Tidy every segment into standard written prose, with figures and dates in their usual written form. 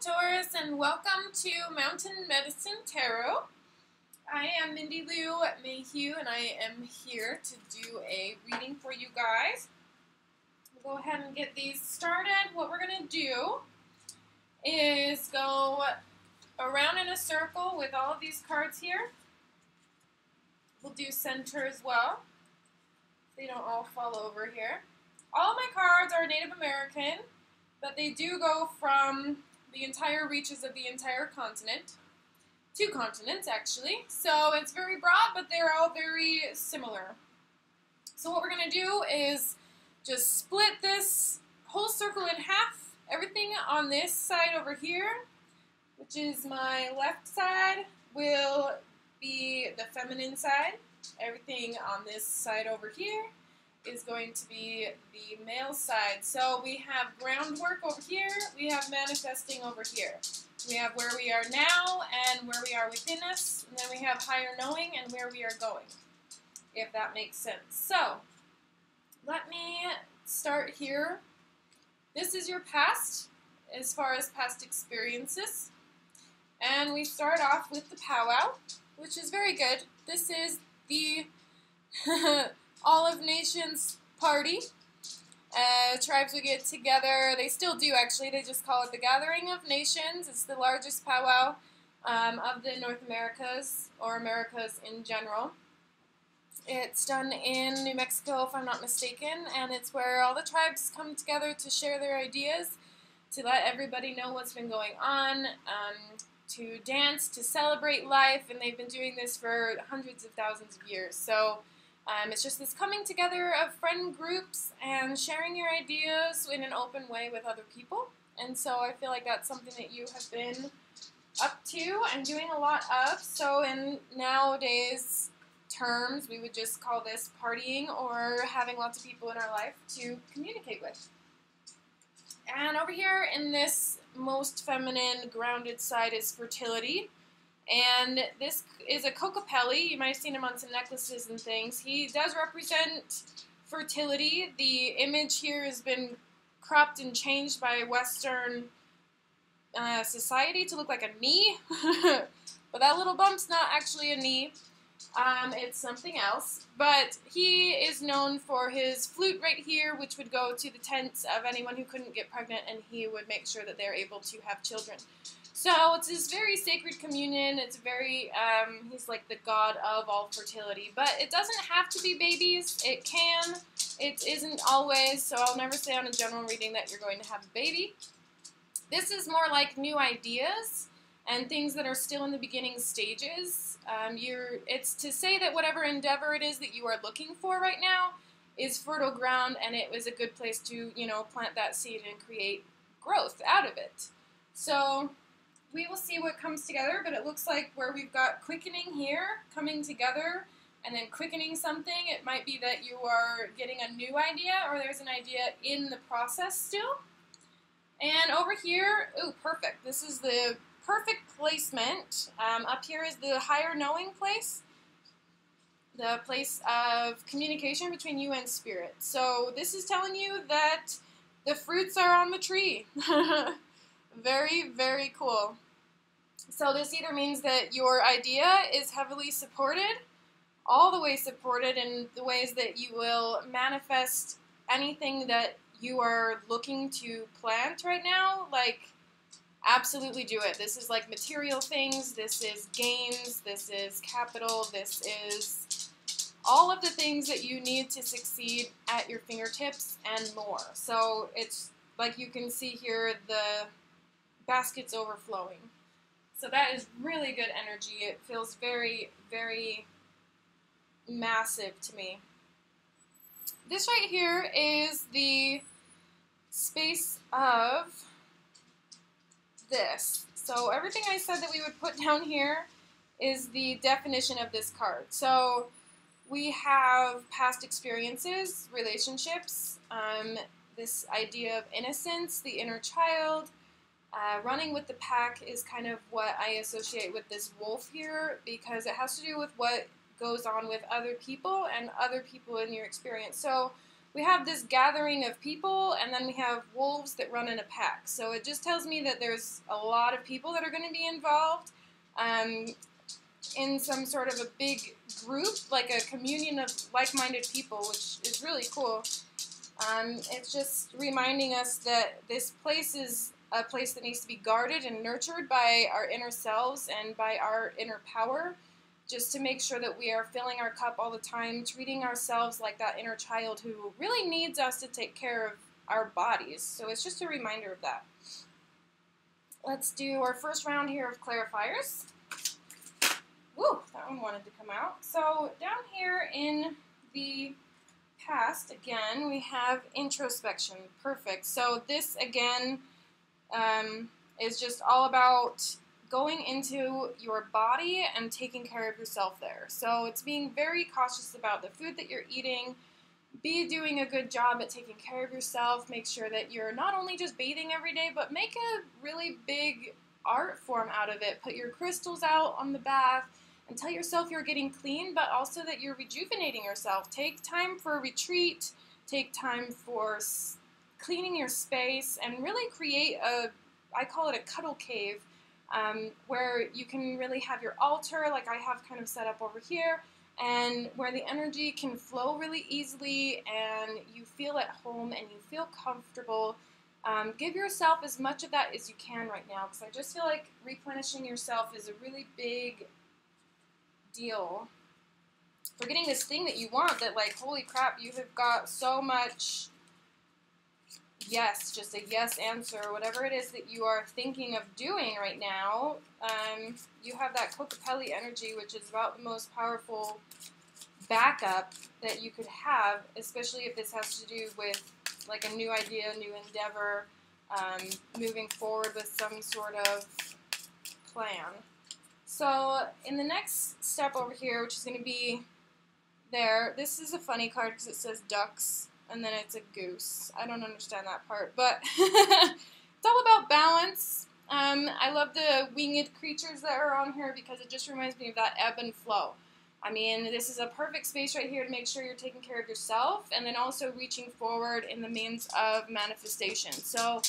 Taurus, and welcome to Mountain Medicine Tarot. I am Mindy Lou Mayhew, and I am here to do a reading for you guys. We'll go ahead and get these started. What we're going to do is go around in a circle with all of these cards here. We'll do center as well. They don't all fall over here. All my cards are Native American, but they do go from the entire reaches of the entire continent. 2 continents, actually. So it's very broad, but they're all very similar. So what we're going to do is just split this whole circle in half. Everything on this side over here, which is my left side, will be the feminine side. Everything on this side over here is going to be the male side. So we have groundwork over here, we have manifesting over here. We have where we are now and where we are within us, and then we have higher knowing and where we are going, if that makes sense. So, let me start here. This is your past, as far as past experiences. And we start off with the powwow, which is very good. This is the All of Nations party. Tribes would get together. They still do, actually. They just call it the Gathering of Nations. It's the largest powwow of the North Americas, or Americas in general. It's done in New Mexico, if I'm not mistaken, and it's where all the tribes come together to share their ideas, to let everybody know what's been going on, to dance, to celebrate life, and they've been doing this for hundreds of thousands of years. So it's just this coming together of friend groups and sharing your ideas in an open way with other people. And so I feel like that's something that you have been up to and doing a lot of. So in nowadays terms, we would just call this partying or having lots of people in our life to communicate with. And over here in this most feminine, grounded side is fertility. And this is a Kokopelli. You might have seen him on some necklaces and things. He does represent fertility. The image here has been cropped and changed by Western society to look like a knee. But that little bump's not actually a knee. It's something else. But he is known for his flute right here, which would go to the tents of anyone who couldn't get pregnant, and he would make sure that they're able to have children. So it's this very sacred communion. It's very, he's like the god of all fertility. But it doesn't have to be babies. It can. It isn't always. So I'll never say on a general reading that you're going to have a baby. This is more like new ideas and things that are still in the beginning stages. It's to say that whatever endeavor it is that you are looking for right now is fertile ground, and it was a good place to, plant that seed and create growth out of it. So we will see what comes together, but it looks like where we've got quickening here, coming together, and then quickening something, it might be that you are getting a new idea, or there's an idea in the process still. And over here, ooh, perfect. This is the perfect placement. Up here is the higher knowing place, the place of communication between you and spirit. So this is telling you that the fruits are on the tree. Very, very cool. So this either means that your idea is heavily supported, all the way supported in the ways that you will manifest anything that you are looking to plant right now. Like, absolutely do it. This is like material things, this is gains, this is capital, this is all of the things that you need to succeed at your fingertips and more. So it's like you can see here, the basket's overflowing. So that is really good energy. It feels very, very massive to me. This right here is the space of this. So everything I said that we would put down here is the definition of this card. So we have past experiences, relationships, this idea of innocence, the inner child. Running with the pack is kind of what I associate with this wolf here, because it has to do with what goes on with other people and other people in your experience. So we have this gathering of people, and then we have wolves that run in a pack. So it just tells me that there's a lot of people that are going to be involved in some sort of a big group, like a communion of like-minded people, which is really cool. It's just reminding us that this place is a place that needs to be guarded and nurtured by our inner selves and by our inner power, just to make sure that we are filling our cup all the time, treating ourselves like that inner child who really needs us to take care of our bodies. So it's just a reminder of that. Let's do our first round here of clarifiers. Woo, that one wanted to come out. So down here in the past, again, we have introspection. Perfect. So this, again, is just all about going into your body and taking care of yourself there. So it's being very cautious about the food that you're eating. Be doing a good job at taking care of yourself. Make sure that you're not only just bathing every day, but make a really big art form out of it. Put your crystals out on the bath and tell yourself you're getting clean, but also that you're rejuvenating yourself. Take time for a retreat. Take time for cleaning your space and really create I call it a cuddle cave, where you can really have your altar, like I have kind of set up over here, and where the energy can flow really easily and you feel at home and you feel comfortable. Give yourself as much of that as you can right now, because I just feel like replenishing yourself is a really big deal for getting this thing that you want, that like, holy crap, you have got so much yes, just a yes answer, whatever it is that you are thinking of doing right now. You have that Kokopelli energy, which is about the most powerful backup that you could have, especially if this has to do with like a new idea, a new endeavor, moving forward with some sort of plan. So in the next step over here, which is going to be there, this is a funny card because it says ducks and then it's a goose. I don't understand that part, but it's all about balance. I love the winged creatures that are on here because it just reminds me of that ebb and flow. I mean, this is a perfect space right here to make sure you're taking care of yourself and then also reaching forward in the means of manifestation. So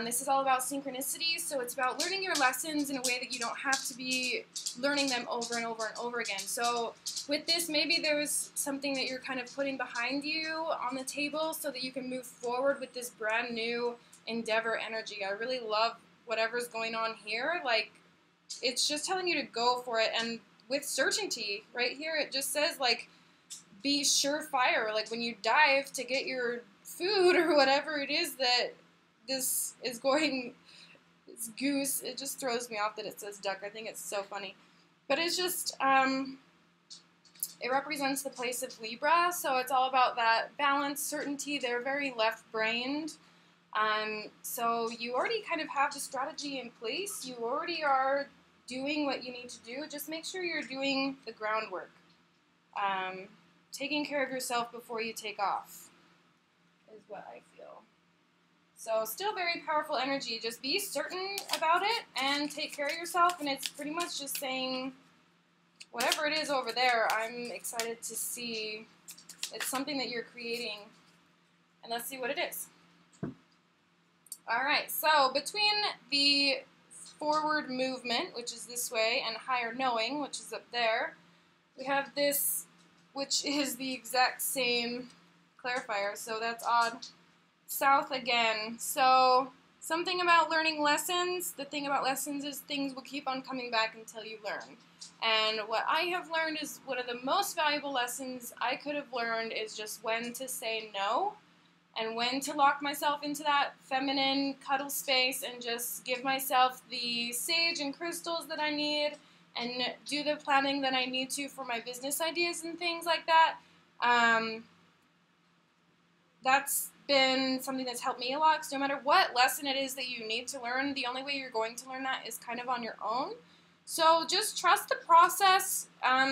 this is all about synchronicities, so it's about learning your lessons in a way that you don't have to be learning them over and over and over again. So with this, maybe there's something that you're kind of putting behind you on the table so that you can move forward with this brand new endeavor energy. I really love whatever's going on here. Like, it's just telling you to go for it, and with certainty, right here, it just says, like, be surefire. Like, when you dive to get your food or whatever it is that this is going, this goose, it just throws me off that it says duck. I think it's so funny. But it's just, it represents the place of Libra, so it's all about that balance, certainty. They're very left-brained. So you already kind of have the strategy in place. You already are doing what you need to do. Just make sure you're doing the groundwork. Taking care of yourself before you take off is what I feel. So still very powerful energy. Just be certain about it and take care of yourself. And it's pretty much just saying, whatever it is over there, I'm excited to see. It's something that you're creating. And let's see what it is. All right, so between the forward movement, which is this way, and higher knowing, which is up there, we have this, which is the exact same clarifier, so that's odd. South again. So something about learning lessons. The thing about lessons is things will keep on coming back until you learn. And what I have learned is one of the most valuable lessons I could have learned is just when to say no and when to lock myself into that feminine cuddle space and just give myself the sage and crystals that I need and do the planning that I need to for my business ideas and things like that. That's been something that's helped me a lot, because no matter what lesson it is that you need to learn, the only way you're going to learn that is kind of on your own. So just trust the process,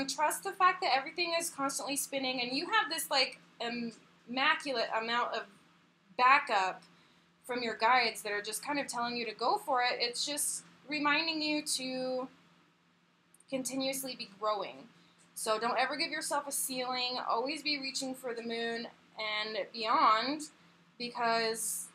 trust the fact that everything is constantly spinning, and you have this like immaculate amount of backup from your guides that are just kind of telling you to go for it. It's just reminding you to continuously be growing. So don't ever give yourself a ceiling. Always be reaching for the moon and beyond, because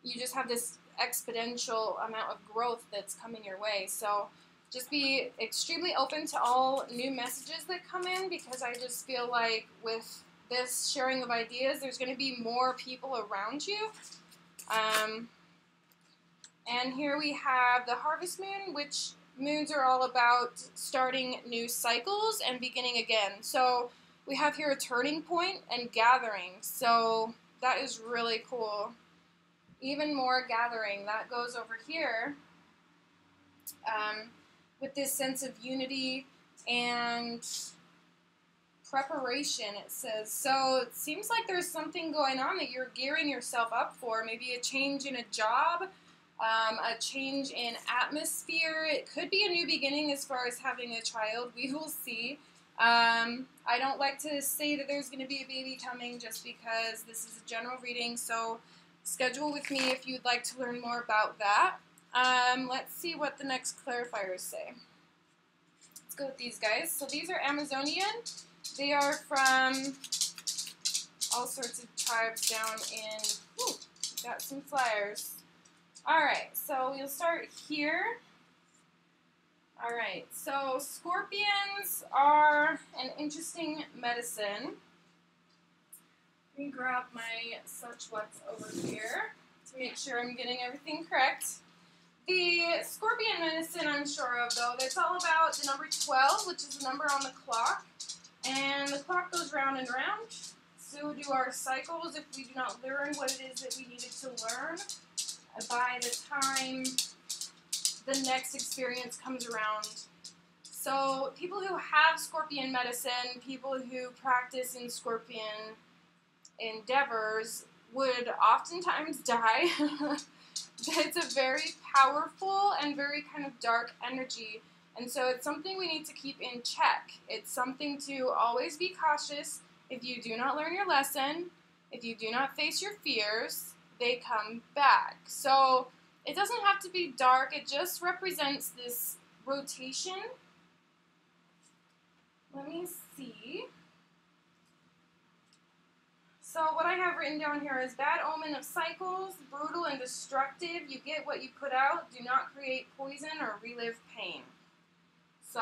you just have this exponential amount of growth that's coming your way. So just be extremely open to all new messages that come in, because I just feel like with this sharing of ideas, there's going to be more people around you. And here we have the harvest moon, which moons are all about starting new cycles and beginning again. So we have here a turning point and gathering. So that is really cool. Even more gathering. That goes over here with this sense of unity and preparation, it says. So it seems like there's something going on that you're gearing yourself up for. Maybe a change in a job, a change in atmosphere. It could be a new beginning as far as having a child. We will see. I don't like to say that there's going to be a baby coming just because this is a general reading. So schedule with me if you'd like to learn more about that. Let's see what the next clarifiers say. Let's go with these guys. So these are Amazonian. They are from all sorts of tribes down in, got some flyers. Alright, so we'll start here. Alright, so scorpions are an interesting medicine. Let me grab my such what's over here to make sure I'm getting everything correct. The scorpion medicine I'm sure of, though, that's all about the number 12, which is the number on the clock. And the clock goes round and round. So do our cycles if we do not learn what it is that we needed to learn by the time the next experience comes around. So people who have scorpion medicine, people who practice in scorpion endeavors would oftentimes die. It's a very powerful and very kind of dark energy. And so it's something we need to keep in check. It's something to always be cautious. If you do not learn your lesson, if you do not face your fears, they come back. So it doesn't have to be dark. It just represents this rotation. Let me see. So what I have written down here is bad omen of cycles, brutal and destructive. You get what you put out. Do not create poison or relive pain. So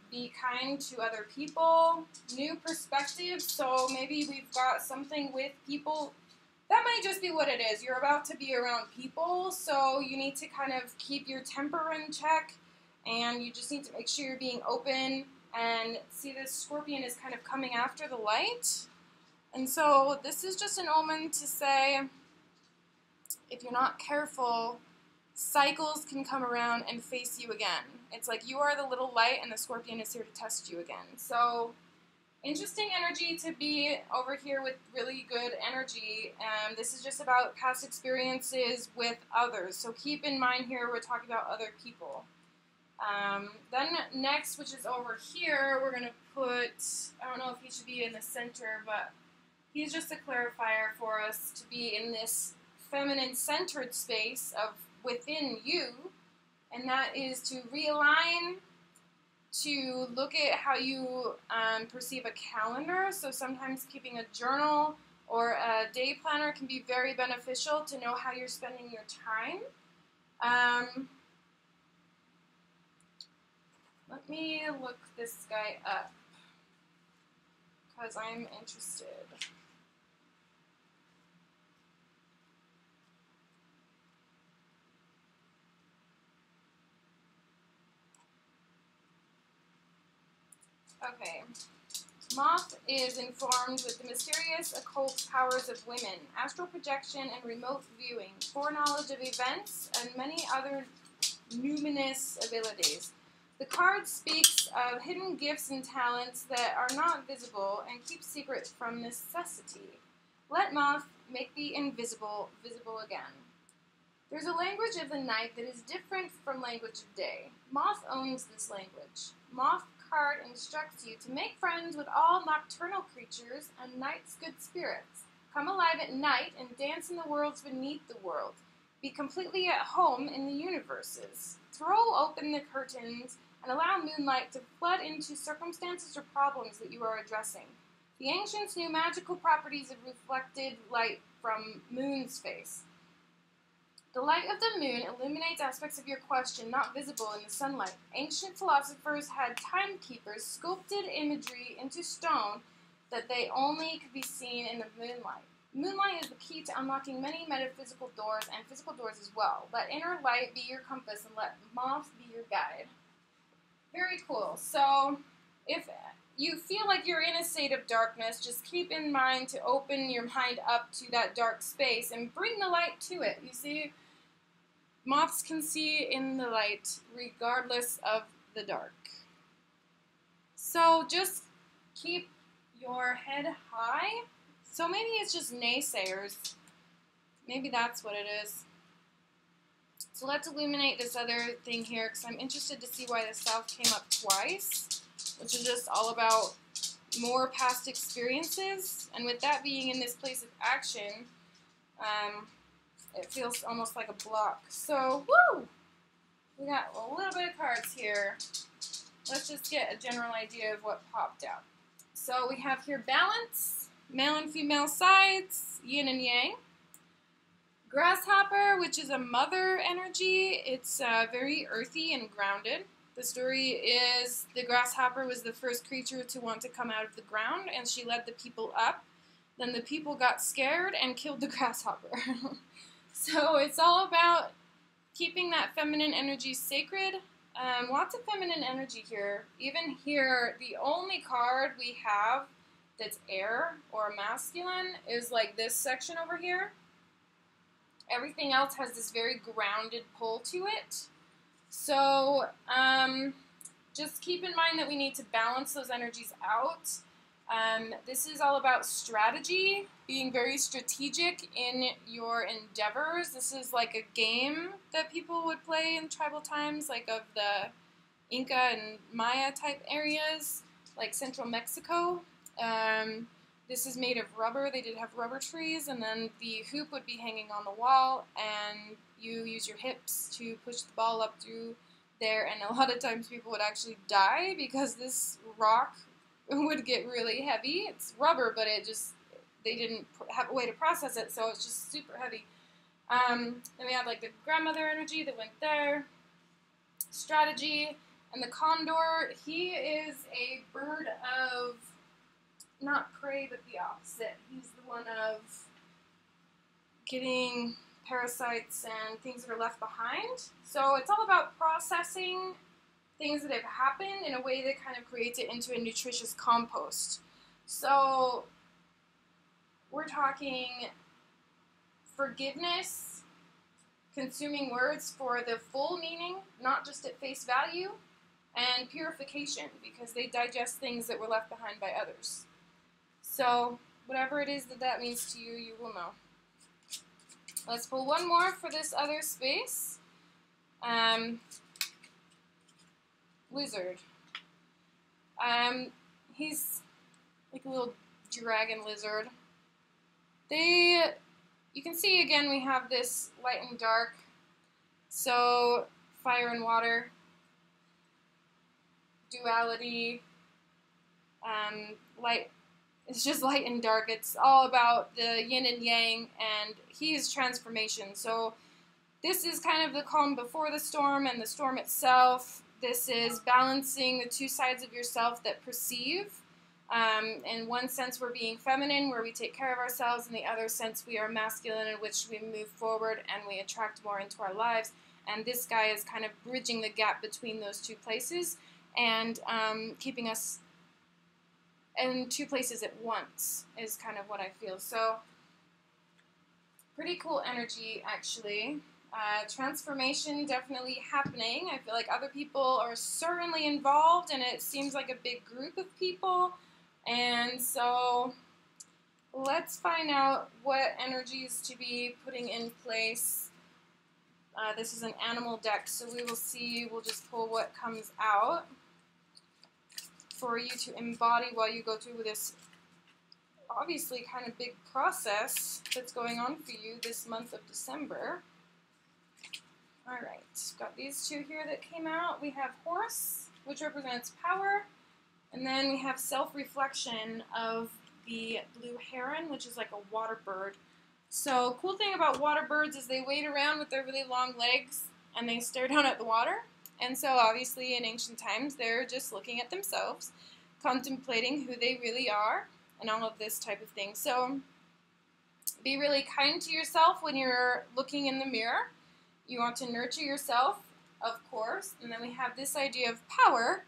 be kind to other people, new perspectives. So maybe we've got something with people. That might just be what it is. You're about to be around people, so you need to kind of keep your temper in check, and you just need to make sure you're being open. And see, this scorpion is kind of coming after the light. And so this is just an omen to say, if you're not careful, cycles can come around and face you again. It's like you are the little light and the scorpion is here to test you again. So interesting energy to be over here with really good energy. This is just about past experiences with others. So keep in mind here we're talking about other people. Then next, which is over here, we're going to put, I don't know if he should be in the center, but he's just a clarifier for us to be in this feminine centered space of within you, and that is to realign, to look at how you perceive a calendar. So sometimes keeping a journal or a day planner can be very beneficial to know how you're spending your time. Let me look this guy up because I'm interested. Okay. Moth is informed with the mysterious occult powers of women, astral projection and remote viewing, foreknowledge of events, and many other numinous abilities. The card speaks of hidden gifts and talents that are not visible and keep secret from necessity. Let Moth make the invisible visible again. There's a language of the night that is different from language of day. Moth owns this language. Moth card instructs you to make friends with all nocturnal creatures and night's good spirits. Come alive at night and dance in the worlds beneath the world. Be completely at home in the universes. Throw open the curtains and allow moonlight to flood into circumstances or problems that you are addressing. The ancients knew magical properties of reflected light from moon's face. The light of the moon illuminates aspects of your question not visible in the sunlight. Ancient philosophers had timekeepers sculpted imagery into stone that they only could be seen in the moonlight. Moonlight is the key to unlocking many metaphysical doors and physical doors as well. Let inner light be your compass and let moth be your guide. Very cool. So, if you feel like you're in a state of darkness, just keep in mind to open your mind up to that dark space and bring the light to it. You see, moths can see in the light regardless of the dark. So just keep your head high. So maybe it's just naysayers. Maybe that's what it is. So let's illuminate this other thing here, because I'm interested to see why the South came up twice, which is just all about more past experiences. And with that being in this place of action, it feels almost like a block. So, woo! We got a little bit of cards here. Let's just get a general idea of what popped out. So we have here balance, male and female sides, yin and yang. Grasshopper, which is a mother energy. It's very earthy and grounded. The story is the grasshopper was the first creature to want to come out of the ground, and she led the people up. Then the people got scared and killed the grasshopper. So it's all about keeping that feminine energy sacred. Lots of feminine energy here. Even here, the only card we have that's air or masculine is like this section over here. Everything else has this very grounded pull to it. So just keep in mind that we need to balance those energies out. This is all about strategy, being very strategic in your endeavors. This is like a game that people would play in tribal times, like of the Inca and Maya type areas, like central Mexico. This is made of rubber. They did have rubber trees, and then the hoop would be hanging on the wall, and you use your hips to push the ball up through there, and a lot of times people would actually die because this rock would get really heavy. It's rubber, but they didn't have a way to process it, so it's just super heavy. Then we have like the grandmother energy that went there, strategy, and the condor. He is a bird of not prey, but the opposite. He's the one of getting parasites and things that are left behind. So it's all about processing things that have happened in a way that kind of creates it into a nutritious compost. So we're talking forgiveness, consuming words for the full meaning, not just at face value, and purification, because they digest things that were left behind by others. So whatever it is that that means to you, you will know. Let's pull one more for this other space. Lizard. He's like a little dragon lizard. You can see again we have this light and dark. So fire and water, duality, light. It's just light and dark. It's all about the yin and yang, and he is transformation. So this is kind of the calm before the storm and the storm itself. This is balancing the two sides of yourself that perceive. In one sense, we're being feminine, where we take care of ourselves. In the other sense, we are masculine, in which we move forward and we attract more into our lives. And this guy is kind of bridging the gap between those two places and keeping us in two places at once is kind of what I feel. So, pretty cool energy, actually. Transformation definitely happening. I feel like other people are certainly involved, and it seems like a big group of people. And so, let's find out what energies to be putting in place. This is an animal deck, so we will see. We'll just pull what comes out for you to embody while you go through this obviously kind of big process that's going on for you this month of December. Alright, got these two here that came out. We have horse which represents power. And then we have self-reflection of the blue heron, which is like a water bird. So cool thing about water birds is they wait around with their really long legs and they stare down at the water. And so obviously in ancient times they're just looking at themselves, contemplating who they really are and all of this type of thing. So be really kind to yourself when you're looking in the mirror. You want to nurture yourself, of course. And then we have this idea of power.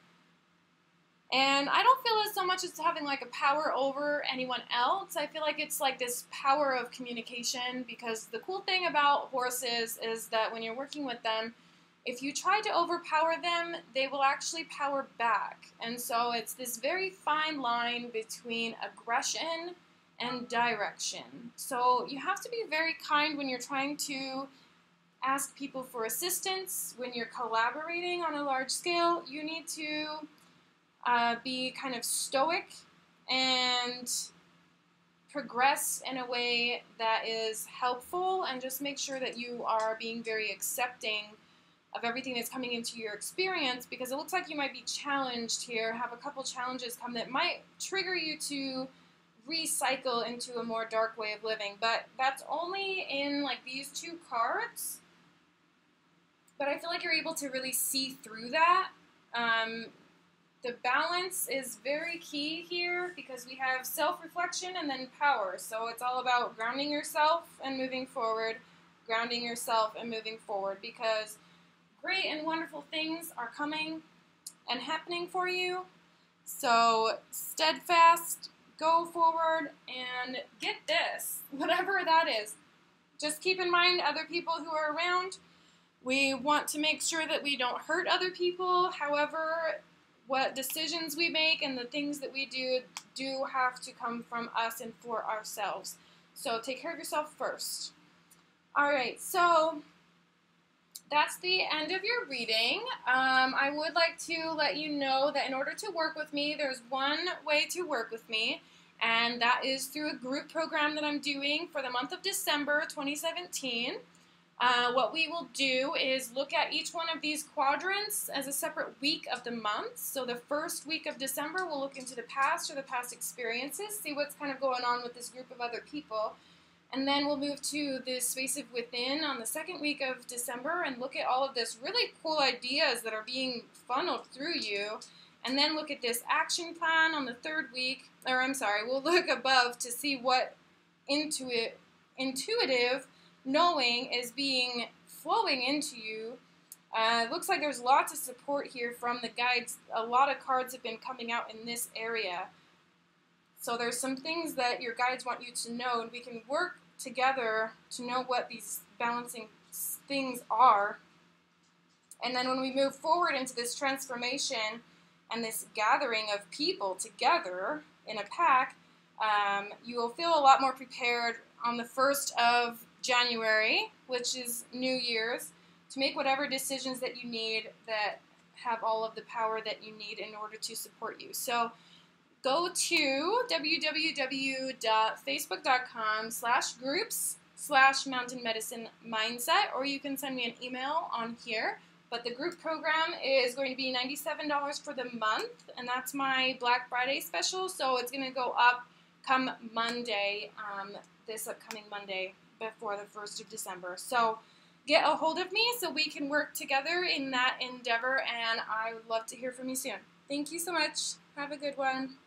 And I don't feel it so much as having like a power over anyone else. I feel like it's like this power of communication, because the cool thing about horses is that when you're working with them, if you try to overpower them, they will actually power back. And so it's this very fine line between aggression and direction. So you have to be very kind when you're trying to ask people for assistance. When you're collaborating on a large scale, you need to be kind of stoic and progress in a way that is helpful, and just make sure that you are being very accepting of everything that's coming into your experience, because it looks like you might be challenged here, have a couple challenges come that might trigger you to recycle into a more dark way of living. But that's only in like these two cards. But I feel like you're able to really see through that. The balance is very key here, because we have self-reflection and then power. So it's all about grounding yourself and moving forward, grounding yourself and moving forward, because great and wonderful things are coming and happening for you. So steadfast, go forward, and get this, whatever that is. Just keep in mind other people who are around. We want to make sure that we don't hurt other people. However, what decisions we make and the things that we do have to come from us and for ourselves. So take care of yourself first. Alright, so that's the end of your reading. I would like to let you know that in order to work with me, there's one way to work with me, and that is through a group program that I'm doing for the month of December 2017. What we will do is look at each one of these quadrants as a separate week of the month. So the first week of December, we'll look into the past or the past experiences, see what's kind of going on with this group of other people. And then we'll move to the space of within on the second week of December and look at all of this really cool ideas that are being funneled through you. And then look at this action plan on the third week, or I'm sorry, we'll look above to see what intuitive knowing is flowing into you. It looks like there's lots of support here from the guides. A lot of cards have been coming out in this area. So there's some things that your guides want you to know, and we can work together to know what these balancing things are. And then when we move forward into this transformation and this gathering of people together in a pack, you will feel a lot more prepared on the 1st of January, which is New Year's, to make whatever decisions that you need that have all of the power that you need in order to support you. So go to www.facebook.com/groups/Mountain Medicine Mindset, or you can send me an email on here. But the group program is going to be $97 for the month, and that's my Black Friday special, so it's going to go up come Monday, this upcoming Monday, before the 1st of December. So get a hold of me so we can work together in that endeavor, and I would love to hear from you soon. Thank you so much. Have a good one.